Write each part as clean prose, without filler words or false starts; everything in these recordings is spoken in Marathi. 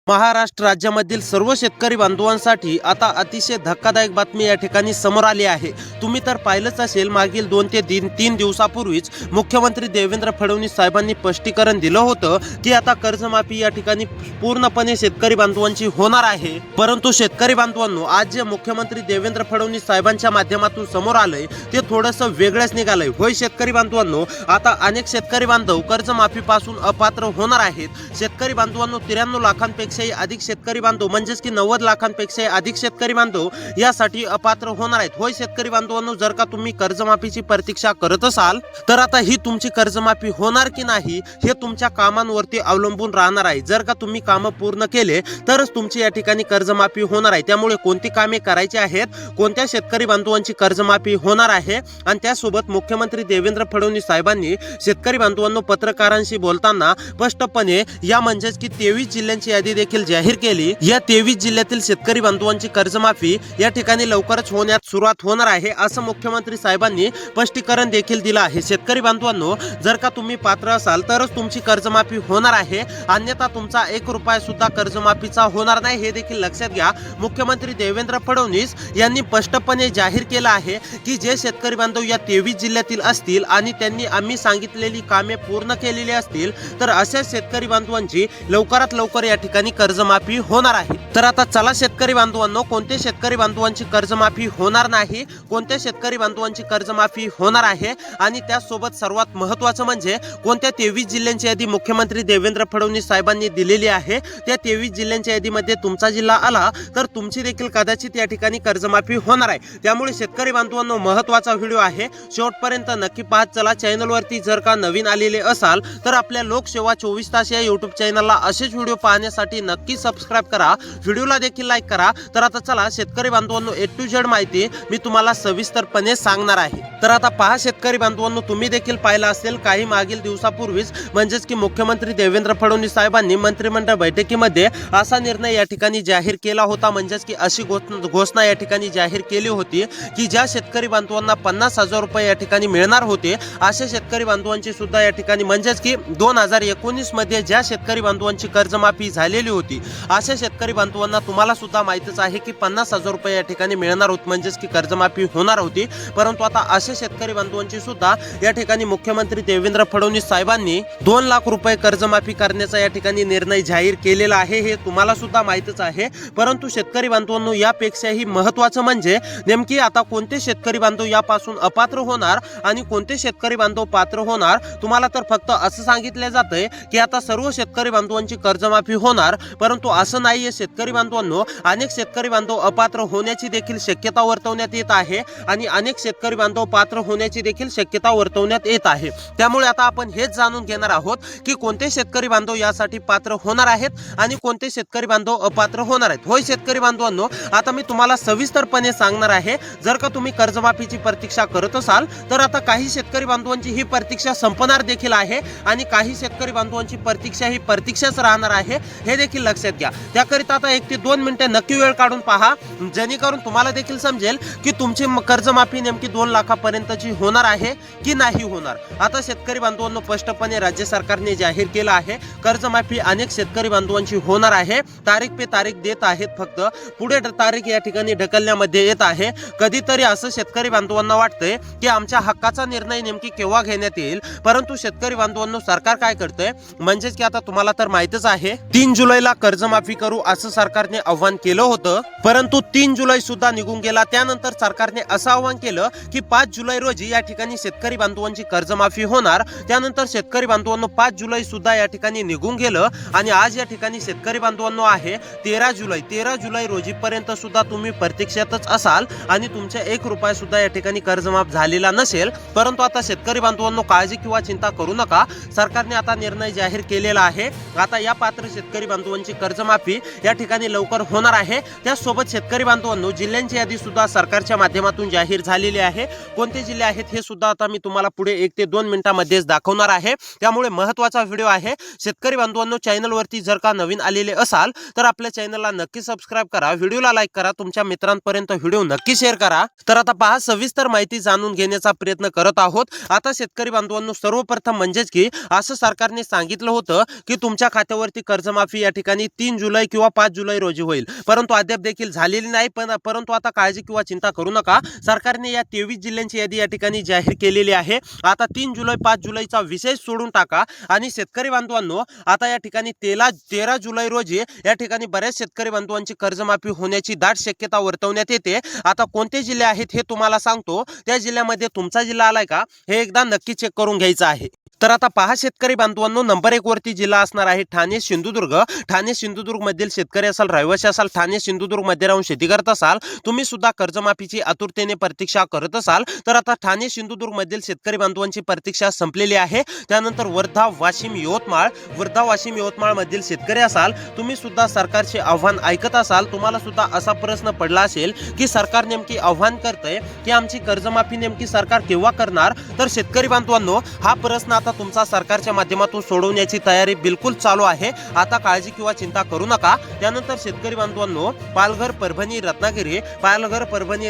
महाराष्ट्र राज्यामधील सर्व शेतकरी बांधवांसाठी आता अतिशय धक्कादायक बातमी या ठिकाणी समोर आली आहे। तुम्ही तर पाहिलंच असेल, मागील 2 ते 3 दिवसापूर्वीच मुख्यमंत्री देवेंद्र फडणवीस साहेबांनी स्पष्टीकरण दिलं होतं की आता कर्जमाफी या ठिकाणी पूर्णपणे शेतकरी बांधवांची होणार आहे। परंतु शेतकरी बांधवांनो, आज जे मुख्यमंत्री देवेंद्र फडणवीस साहेबांच्या माध्यमातून समोर आलंय ते थोडंसं वेगळंच निघालंय। होय शेतकरी बांधवांनो, आता अनेक शेतकरी बांधव कर्जमाफीपासून अपात्र होणार आहेत। शेतकरी बांधवांनो, 93 लाखांपेक्षा अधिक शेतकरी बांधव म्हणजेच की 90 लाखांपेक्षा अधिक शेतकरी बांधव यासाठी अपात्र होणार आहेत। होय शेतकरी बांधवांनो, जर का तुम्ही कर्जमाफीची प्रतीक्षा करत असाल तर आता ही तुमची कर्जमाफी होणार की नाही हे तुमच्या कामांवरती अवलंबून राहणार आहे। जर का तुम्ही कामं पूर्ण केले तरच तुमची या ठिकाणी कर्जमाफी होणार आहे। त्यामुळे कोणती कामे करायची आहेत, कोणत्या शेतकरी बांधवांची कर्जमाफी होणार आहे आणि त्यासोबत मुख्यमंत्री देवेंद्र फडणवीस साहेबांनी शेतकरी बांधवांनो पत्रकारांशी बोलताना स्पष्टपणे या म्हणजेच की 23 जिल्ह्यांची यादी देखील जाहीर केली। या 23 जिल्ह्यातील शेतकरी बांधवांची कर्जमाफी या ठिकाणी लवकरच होण्यास सुरुवात होणार आहे असं मुख्यमंत्री साहेबांनी स्पष्टीकरण देखील दिलं आहे। शेतकरी बांधवांनो, जर का तुम्ही पात्र असाल तरच तुमची कर्जमाफी होणार आहे, अन्यथा तुमचा 1 रुपया सुद्धा कर्जमाफीचा होणार नाही हे देखील लक्षात घ्या। मुख्यमंत्री देवेंद्र फडणवीस यांनी स्पष्टपणे जाहीर केलं आहे की जे शेतकरी बांधव या 23 जिल्ह्यातील असतील आणि त्यांनी आम्ही सांगितलेली कामे पूर्ण केलेली असतील तर अशा शेतकरी बांधवांची लवकरात लवकर या ठिकाणी कर्जमाफी होणार आहे। तर आता चला शेतकरी बांधवांनो, कोणत्या शेतकरी बांधवांची कर्जमाफी होणार नाही, कोणत्या शेतकरी बांधवांची कर्जमाफी होणार आहे आणि त्यासोबत सर्वात महत्त्वाचं म्हणजे कोणत्या 23 जिल्ह्यांची यादी मुख्यमंत्री देवेंद्र फडणवीस साहेबांनी दिलेली आहे। त्या 23 जिल्ह्यांच्या यादीमध्ये तुमचा जिल्हा आला तर तुमची देखील कदाचित या ठिकाणी कर्जमाफी होणार आहे। त्यामुळे शेतकरी बांधवांनो, महत्त्वाचा व्हिडिओ आहे, शेवटपर्यंत नक्की पाहत चला। चॅनलवरती जर का नवीन आलेले असाल तर आपल्या लोकसेवा 24 तास या YouTube चॅनलला असेच व्हिडिओ पाहण्यासाठी नक्की सबस्क्राइब करा, व्हिडिओला देखील लाईक करा। तर आता चला शेतकरी बांधवांनो, A to Z माहिती मी तुम्हाला सविस्तरपणे सांगणार आहे। तर आता पहा शेतकरी बांधवांनो, तुम्ही देखील पाहिलं असेल काही मागील दिवसापूर्वीच म्हणजेच की मुख्यमंत्री देवेंद्र फडणवीस साहेबांनी मंत्रिमंडळ बैठकीमध्ये असा निर्णय या ठिकाणी जाहीर केला होता, म्हणजेच की अशी घोषणा या ठिकाणी जाहीर केली होती की ज्या शेतकरी बांधवांना 50,000 रुपये या ठिकाणी मिळणार होते अशा शेतकरी बांधवांची सुद्धा या ठिकाणी म्हणजेच की 2019 मध्ये ज्या शेतकरी बांधवांची कर्जमाफी झालेली होती अशा शेतकरी बांधवांना तुम्हाला सुद्धा माहितच आहे की 50,000 रुपये या ठिकाणी मिळणार होते, म्हणजेच की कर्जमाफी होणार होती। परंतु आता अशा शेतकरी बांधवांची सुद्धा या ठिकाणी मुख्यमंत्री देवेंद्र फडणवीस साहेबांनी 2 लाख रुपये कर्जमाफी करण्याचा या ठिकाणी निर्णय जाहीर केलेला आहे, हे तुम्हाला सुद्धा माहितच आहे। परंतु शेतकरी बांधवांनो, यापेक्षाही महत्त्वाचं म्हणजे नेमकी आता कोणते शेतकरी बांधव यापासून अपात्र होणार आणि कोणते शेतकरी बांधव पात्र होणार। तुम्हाला तर फक्त असं सांगितलं जातंय की आता सर्व शेतकरी बांधवांची कर्जमाफी होणार, परंतु असं नाहीये शेतकरी बांधवांनो। अनेक शेतकरी बांधव अपात्र होण्याची देखील शक्यता वर्तवण्यात येत आहे आणि अनेक शेतकरी बांधव पात्र होण्याची देखील शक्यता वर्तवण्यात येत आहे। त्यामुळे आता आपण हेच जाणून घेणार आहोत की कोणते शेतकरी बांधव यासाठी पात्र होणार आहेत आणि कोणते शेतकरी बांधव अपात्र होणार आहेत। होय शेतकरी बांधवांनो, आता मी तुम्हाला सविस्तरपणे सांगणार आहे। जर का तुम्ही कर्जमाफीची प्रतीक्षा करत असाल तर आता काही शेतकरी बांधवांची ही प्रतीक्षा संपणार देखील आहे आणि काही शेतकरी बांधवांची प्रतीक्षा ही प्रतीक्षाच राहणार आहे, हे देखील लक्षात घ्या। त्याकरिता आता 1 ते 2 मिनिटे नक्की वेळ काढून पहा, जेणेकरून तुम्हाला देखील समजेल की तुमची कर्जमाफी नेमकी 2 लाखापर्यंतची होणार आहे की नाही होणार। आता शेतकरी बांधवांनो, स्पष्टपणे राज्य सरकारने जाहीर केलं आहे कर्जमाफी अनेक शेतकरी बांधवांची होणार आहे। तारीख पे तारीख देत आहेत, फक्त पुढे तारीख या ठिकाणी ढकलण्यामध्ये येत आहे। कधीतरी असं शेतकरी बांधवांना वाटतंय की आमच्या हक्काचा निर्णय नेमकी केव्हा घेण्यात येईल, परंतु शेतकरी बांधवांनो सरकार काय करतंय म्हणजेच की आता तुम्हाला तर माहितच आहे 3 जुलैला कर्जमाफी करू असं सरकारने आव्हान केलं होतं, परंतु 3 जुलै सुद्धा निघून गेला। त्यानंतर सरकारने असं आव्हान केलं की 5 जुलै रोजी या ठिकाणी शेतकरी बांधवांची कर्जमाफी होणार। त्यानंतर शेतकरी बांधवांनो 5 जुलै सुद्धा या ठिकाणी निघून गेलं आणि आज या ठिकाणी शेतकरी बांधवांनो आहे 13 जुलै। 13 जुलै रोजी पर्यंत सुद्धा तुम्ही प्रतीक्षेतच असाल आणि तुमच्या 1 रुपया सुद्धा या ठिकाणी कर्जमाफ झालेला नसेल। परंतु आता शेतकरी बांधवांनो काळजी किंवा चिंता करू नका, सरकारने आता निर्णय जाहीर केलेला आहे। आता या पात्र शेतकरी बांधवांची कर्जमाफी या ठिकाणी ठिकाणी लवकर होणार आहे। त्यासोबत शेतकरी बांधवांनो, जिल्ह्यांची यादी सुद्धा सरकारच्या माध्यमातून जाहीर झालेली आहे। कोणते जिल्हे आहेत हे सुद्धा आता मी तुम्हाला पुढे 1 ते 2 मिनिटांमध्येच दाखवणार आहे। त्यामुळे महत्त्वाचा व्हिडिओ आहे। शेतकरी बांधवांनो, चॅनलवरती जर का नवीन आलेले असाल तर आपल्या चॅनलला नक्की सबस्क्राइब करा, व्हिडिओला लाईक करा, तुमच्या मित्रांपर्यंत व्हिडिओ नक्की शेअर करा। तर आता पहा, सविस्तर माहिती जाणून घेण्याचा प्रयत्न करत आहोत। आता शेतकरी बांधवांनो, सर्वप्रथम म्हणजेच की असं सरकारने सांगितलं होतं की तुमच्या खात्यावरती कर्जमाफी या ठिकाणी 3 जुलै किंवा 5 जुलै रोजी होईल, परंतु अद्याप देखील झालेली नाही। परंतु आता काळजी किंवा चिंता करू नका, सरकारने या 23 जिल्ह्यांची यादी या ठिकाणी जाहीर केलेली आहे। आता 3 जुलै 5 जुलैचा विषय सोडून टाका आणि शेतकरी बांधवांनो, आता या ठिकाणी 13 जुलै रोजी या ठिकाणी बऱ्याच शेतकरी बांधवांची कर्जमाफी होण्याची दाट शक्यता वर्तवण्यात येते। आता कोणते जिल्हे आहेत हे तुम्हाला सांगतो। त्या जिल्ह्यामध्ये तुमचा जिल्हा आलाय का हे एकदा नक्की चेक करून घ्यायचं आहे। तर आता पहा शेतकरी बांधवांनो, नंबर 1 वरती जिल्हा असणार आहे ठाणे सिंधुदुर्ग। ठाणे सिंधुदुर्ग मधील शेतकरी असाल, रहिवासी असाल, ठाणे सिंधुदुर्ग मध्ये राहून शेती करत असाल, तुम्ही सुद्धा कर्जमाफीची आतुरतेने प्रतीक्षा करत असाल तर आता ठाणे सिंधुदुर्ग मधील शेतकरी बांधवांची प्रतीक्षा संपलेली आहे। त्यानंतर वर्धा वाशिम यवतमाळ मधील शेतकरी असाल, तुम्ही सुद्धा सरकारचे आव्हान ऐकत असाल, तुम्हाला सुद्धा असा प्रश्न पडला असेल की सरकार नेमकी आव्हान करतंय की आमची कर्जमाफी नेमकी सरकार केव्हा करणार। तर शेतकरी बांधवांनो, हा प्रश्न आता तुमचा सरकारच्या माध्यमातून सोडवण्याची तयारी बिलकुल चालू आहे। आता काळजी किंवा चिंता करू नका। त्यानंतर शेतकरी बांधवांनो, पालघर परभणी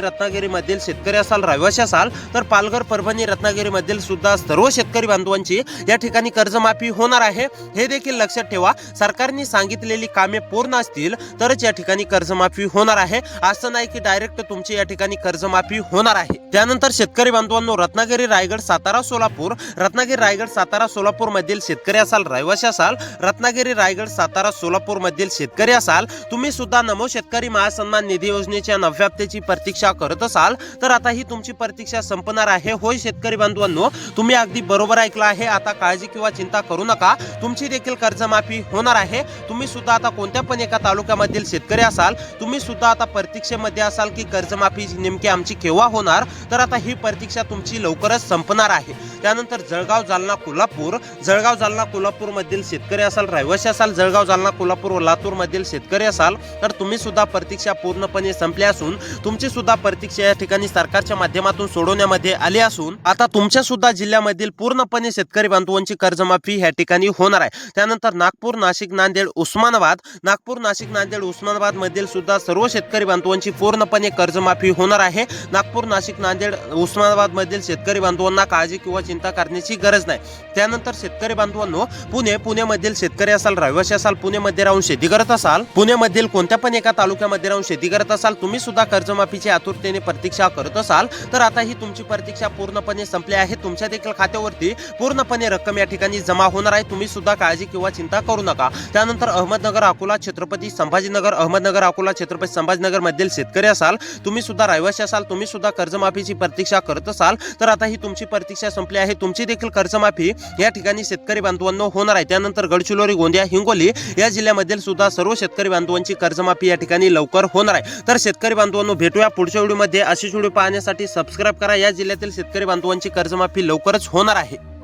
रत्नागिरी मधील शेतकरी असाल, रहिवासी असाल तर पालघर परभणी रत्नागिरी मधील सुद्धा सर्व शेतकरी बांधवांची या ठिकाणी कर्जमाफी होणार आहे। हे देखील लक्षात ठेवा, सरकारने सांगितलेली कामे पूर्ण असतील तरच या ठिकाणी कर्जमाफी होणार आहे। असं नाही की डायरेक्ट तुमची या ठिकाणी कर्जमाफी होणार आहे। त्यानंतर शेतकरी बांधवांनो, रत्नागिरी रायगड सातारा सोलापूर मधील शेतकरी असाल, रहिवासी असाल, रत्नागिरी रायगड सातारा सोलापूर मधील शेतकरी असाल, तुम्ही सुद्धा नमो शेतकरी महासन्मान निधी योजनेच्या 9व्या हप्त्याची प्रतीक्षा करत असाल तर आता ही तुमची प्रतीक्षा संपणार आहे। होय शेतकरी बांधवांनो, तुम्ही अगदी बरोबर ऐकलं आहे। आता काळजी किंवा चिंता करू नका, तुमची देखील कर्जमाफी होणार आहे। तुम्ही सुद्धा आता कोणत्या पण एका तालुक्यामधील शेतकरी असाल, तुम्ही सुद्धा आता प्रतीक्षेमध्ये असाल की कर्जमाफी नेमकी आमची केव्हा होणार, तर आता ही प्रतीक्षा तुमची लवकरच संपणार आहे। त्यानंतर जळगाव जालना कोल्हापूर मधील शेतकरी असाल, रहिवासी असाल, जळगाव जालना कोल्हापूर व लातूर मधील शेतकरी असाल तर तुम्ही सुद्धा प्रतीक्षा पूर्णपणे संपली असून तुमची सुद्धा प्रतीक्षा या ठिकाणी सरकारच्या माध्यमातून सोडवण्यामध्ये आली असून आता तुमच्या सुद्धा जिल्ह्यामधील पूर्णपणे शेतकरी बांधवांची कर्जमाफी या ठिकाणी होणार आहे। त्यानंतर नागपूर नाशिक नांदेड उस्मानाबाद मधील सुद्धा सर्व शेतकरी बांधवांची पूर्णपणे कर्जमाफी होणार आहे। नागपूर नाशिक नांदेड उस्मानाबाद मधील शेतकरी बांधवांना काळजी किंवा चिंता करण्याची गरज नाही। त्यानंतर शेतकरी बांधवांनो, पुण्यामधील शेतकरी असाल, रहिवासी असाल, पुणेमध्ये राहून शेती करत असाल, पुणेमधील कोणत्या पण एका तालुक्यामध्ये राहून शेती करत असाल, तुम्ही सुद्धा कर्जमाफीची आतुरतेने प्रतीक्षा करत असाल तर आता ही तुमची प्रतीक्षा पूर्णपणे संपली आहे। तुमच्या देखील खात्यावरती पूर्णपणे रक्कम या ठिकाणी जमा होणार आहे। तुम्ही सुद्धा काळजी किंवा चिंता करू नका। त्यानंतर अहमदनगर अकोला छत्रपती संभाजीनगर मधील शेतकरी असाल, तुम्ही सुद्धा रहिवासी असाल, तुम्ही सुद्धा कर्जमाफीची प्रतीक्षा करत असाल तर आता ही तुमची प्रतीक्षा संपली आहे। तुमची देखील कर्जमाफी या ठिकाणी शेतकरी बांधवांनो होणार आहे। त्यानंतर गडचिरोली, गोंदिया, हिंगोली या जिल्ह्यामधील सुद्धा सर्व शेतकरी बांधवांची कर्जमाफी या ठिकाणी लवकर होणार आहे। तर शेतकरी बांधवांनो, भेटूया पुढच्या व्हिडिओमध्ये। अशीच व्हिडिओ पाहण्यासाठी सबस्क्राइब करा। या जिल्ह्यातील शेतकरी बांधवांची कर्जमाफी लवकरच होणार आहे।